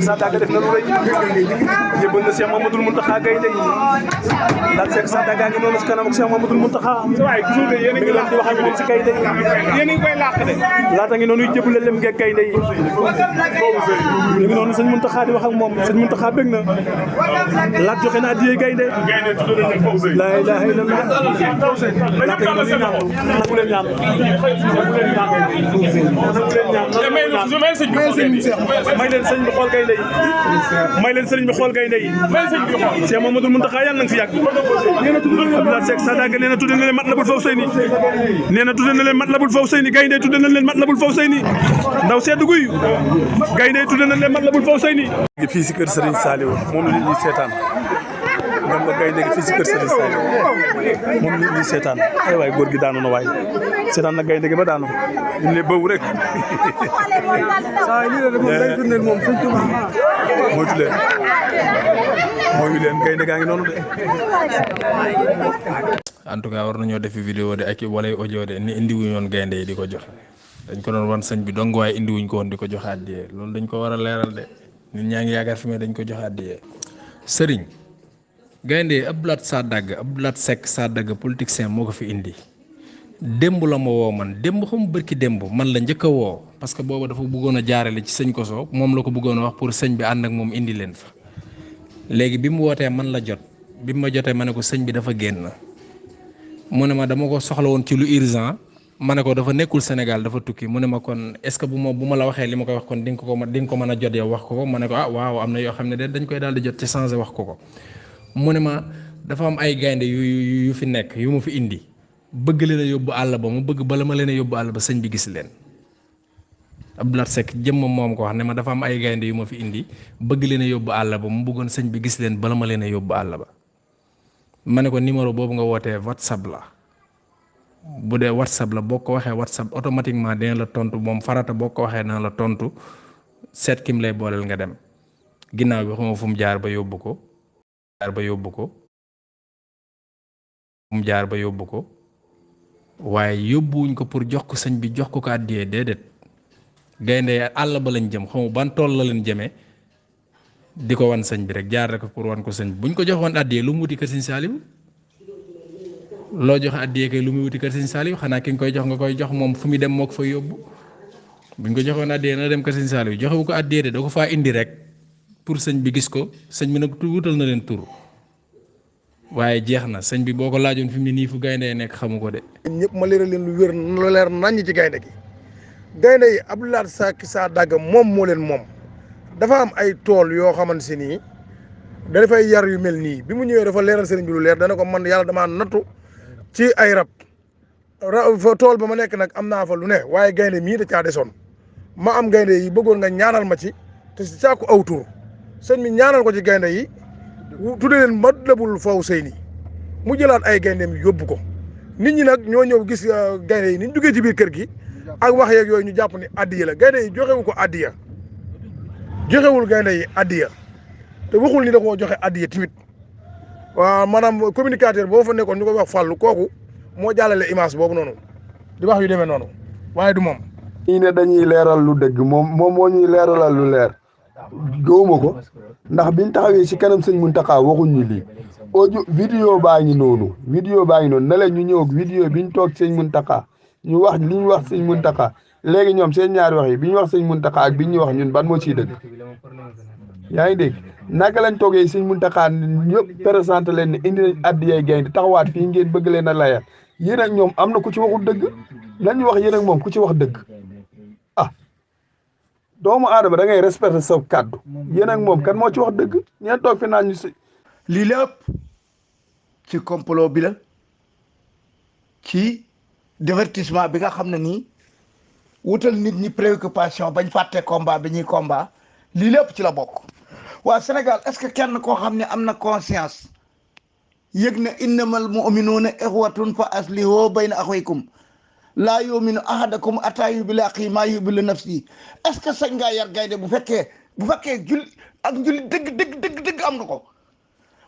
Sadaga def na lu rëy jébal na Cheikh Mamadou Mountakha Gaïndé Lat Seck Sadaga ngi noonu si kanam ak Cheikh Mamadou Mountakha waaye gisul nga yéen a ngi leen di wax ak moom si Gaïndé yi yéen a ngi koy làq de laata ngi noonu jébale lem ngeeg Gaïndé yi ñu ngi noonu sëñ Mountakha di wax ak moom sëñ Mountakha bég na Lat joxe na adiyee Gaïndé la ilaha illallah laata ngi noonu ñaan nangu leen ñaan may leen sëñ bi xool Gaïndé yi may leen sëriñ bi xool Gaïndé yi Cheikh Mamadou Mountakha yàlla na nga fi yàgg Lat Seck Sadaga nee na tudde na leen Matlabul Fawzayni nee na tudde na leen Matlabul Fawzayni Gaïndé tudde na leen Matlabul Fawzayni ndaw seddu guy Gaïndé tudde na leen Matlabul Fawzayni fii si kër Serigne Saliou moom la ñuy seetaan ngam nga Gaïndé gi fii si kër Serigne Saliou moom la ñuy seetaan ay waay góor gi daanu na waay seetaan na Gaïndé gi ba daanu ñu ne bëw rek saa yi lii la de moom day tourné moom suñ tuba mooy leen Gaïndé gaa ngi noonu de en tout cas war nañoo defi vidéo de ak wala audio de ni indiwuñu woon Gaïndé yi di ko joxe dañ ko doon wan sëñ bi dong waaye indiwuñ ko woon di ko joxe àddiyee loolu dañ ko war a leeral de nit ñaa ngi yaakaar fi mais dañ ko joxe àddiyee sëriñ Gaïndé Abdou Lat Seck Sadaga politicien moo ko fi indi démb la ma woo man démb xam bërki démb man la njëkk a woo parce que booba dafa bëggoon a jaarale ci sëñ Koso moom la ko bëggoon a wax pour sëñ bi ànd ak moom indi leen fa léegi bi mu wootee man la jot bi mu ma jotee ma ne ko sëñ bi dafa génn mu ne ma dama ko soxla woon ci lu urgent ma ne ko dafa nekkul Sénégal dafa tukki mu ne ma kon est-ce que bu ma la waxee li ma koy wax kon di nga ko mën a jot yow wax ko ma ne ko ah waaw am na yoo xam ne de dañ koy daal di jot ci changé wax ko mu ne ma dafa am ay gaynde yu fi nekk yu ma fi indi bëgg leen a yóbbu àll ba mu bëgg bala ma leen a yóbbu àll ba sëñ bi gis leen Abdou Lat Seck jëmmam moom ko wax ne ma dafa am ay gaynde yu ma fi indi bëgg leen a yóbbu àll ba mu bëggoon sëñ bi gis leen bala ma leen a yóbbu àll ba ma ne ko numéro boobu nga wootee WhatsApp la bu dee WhatsApp la boo ko waxee WhatsApp automatiquement dina la tontu moom farata boo ko waxee dina la tontu seet kim lay booleel nga dem ginnaaw bi xamoo fu mu jaar ba yóbbu ko waaye yóbbuwuñ ko pour jox ko sëñ bi jox ko àddiyee déedéet Gaïndé àll ba lañ jëm xamu ban tool la leen jëmee di ko wan sëñ bi rek jaar rek pour wan ko sëñ bi buñ ko joxoon àddiyee lu mu wuti kër sëñ Saliou loo joxe àddiyee kay lu muy wuti kër sëñ Saliou xanaa ki nga koy jox nga koy jox moom fu muy dem moo ko fay yóbbu buñ ko joxoon àddiyee na dem kër sëñ Saliou joxewu ko àddiyee de da ko faa indi rek pour sëñ bi gis ko sëñ bi nag wutal na leen tur waaye jeex na sëñ bi boo ko laajoon fi mu ne nii fu Gaïndé nekk xamu ko de. ñëpp ma leeral leen lu wér lu leer naññ ci Gaïndé gi Gaïndé yi Abdou Lat Seck Sadaga moom moo leen moom dafa am ay tool yoo xamante si nii da dafay yar yu mel nii bi mu ñëwee dafa leeral sëriñ bi lu leer dana ko man yàlla damaa nattu ci ay rab tool ba ma nekk nag am naa fa lu ne waaye Gaïndé mii da caa desoon ma am Gaïndé yi bëggoon nga ñaanal ma ci te si saako aw tur sëñ bi ñaanal ko ci Gaïndé yi tudde leen Matlabul Fawzayni mu jëlaat ay gayndeem yóbbu ko nit ñi nag ñoo ñëw gis Gaïndé yi ni ñu duggee ci biir kër gi ak wax yeeg yooyu ñu jàpp ni addiya la Gaïndé yi joxewu ko addiya joxewul Gaïndé yi addiya te waxul ni da koo joxe addiya tamit waaw maanaam communicateur boo fa nekkoon ñu koy wax fàllu kooku moo jàllale image boobu noonu di wax yu demee noonu waaye du moom. ñii ne dañuy leeral lu dëgg moom moo ñuy leeralal lu leer gëwuma ko ndax biñ taxawee ci kanam sëñ Mountakha waxuñ ñu lii audio vidéo baa ngi noonu na leen ñu ñëw ak vidéo biñ toog sëñ Mountakha ñu wax li ñu wax sëñ Mountakha léegi ñoom seen ñaari wax yi bi ñu wax sëñ Mountakha ak bi ñu wax ñun ban moo ciy dëgg yaa ngi dégg naka lañ toogee sëñ Mountakha ñëpp présenté leen ne indi nañ addiyay Gaïndé taxawaat fii ngeen bëgg leen a layal yéen ak ñoom am na ku ci waxul dëgg nañ wax yéen ak moom ku ci wax dëgg ah doomu aadama da ngay respecté sa kàddu yéen ak moom kan moo ci wax dëgg ñeen toog fi naan ñu si lii lépp ci complot bi la ci divertissement bi nga xam ne nii wutal nit ñi préoccupation bañ fàtte combat bi ñuy combat lii lépp ci la bokk waa Sénégal est-ce que kenn koo xam ne am na conscience yëg na innamal mu'minuuna ixwatun fa aslihu bayna axawaykum laa yu'minu ahadakum ataa yuhibba axii maa yuhibbu nafsihi est-ce que sañ ngaa yar Gaïndé bu fekkee julli dëgg am nga ko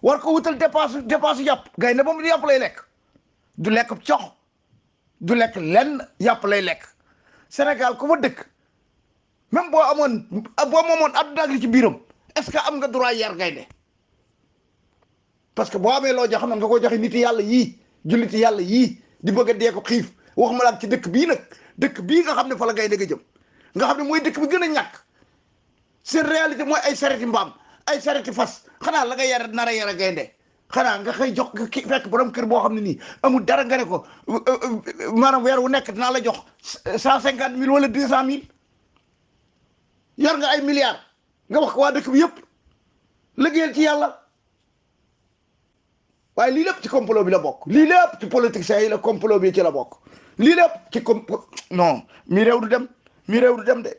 war ko wutal dépense yàpp Gaïndé moom yàpp lay lekk du lekk cox du lekk lenn yàpp lay lekk Sénégal ku fa dëkk même boo moomoon àdduna ak li ci biiram est-ce que am nga droit yar gaynde parce que boo amee loo jox xam ne nga ko joxe nit yàlla yii julliti yàlla yii di bëgg a dee ko xiif waxuma la ci dëkk bii nag dëkk bii nga xam ne fa la gaynde ga jëm nga xam ne mooy dëkk bi gën a ñàkk seen réalité mooy ay sareti mbaam ay sareti fas xanaa la nga yar nar a yar a gaynde xanaa nga xëy jox ki fekk borom kër boo xam ne nii amul dara nga ne ko maanaam weer wu nekk dinaa la jox 150 000 wala 200 000 yor nga ay milliards nga wax ko waa dëkk bi yëpp liggéeyal ci yàlla waaye lii lépp ci complot bi la bokk lii lépp ci politiciens yi la complot bi ci la bokk lii lépp ci non mi réew du dem de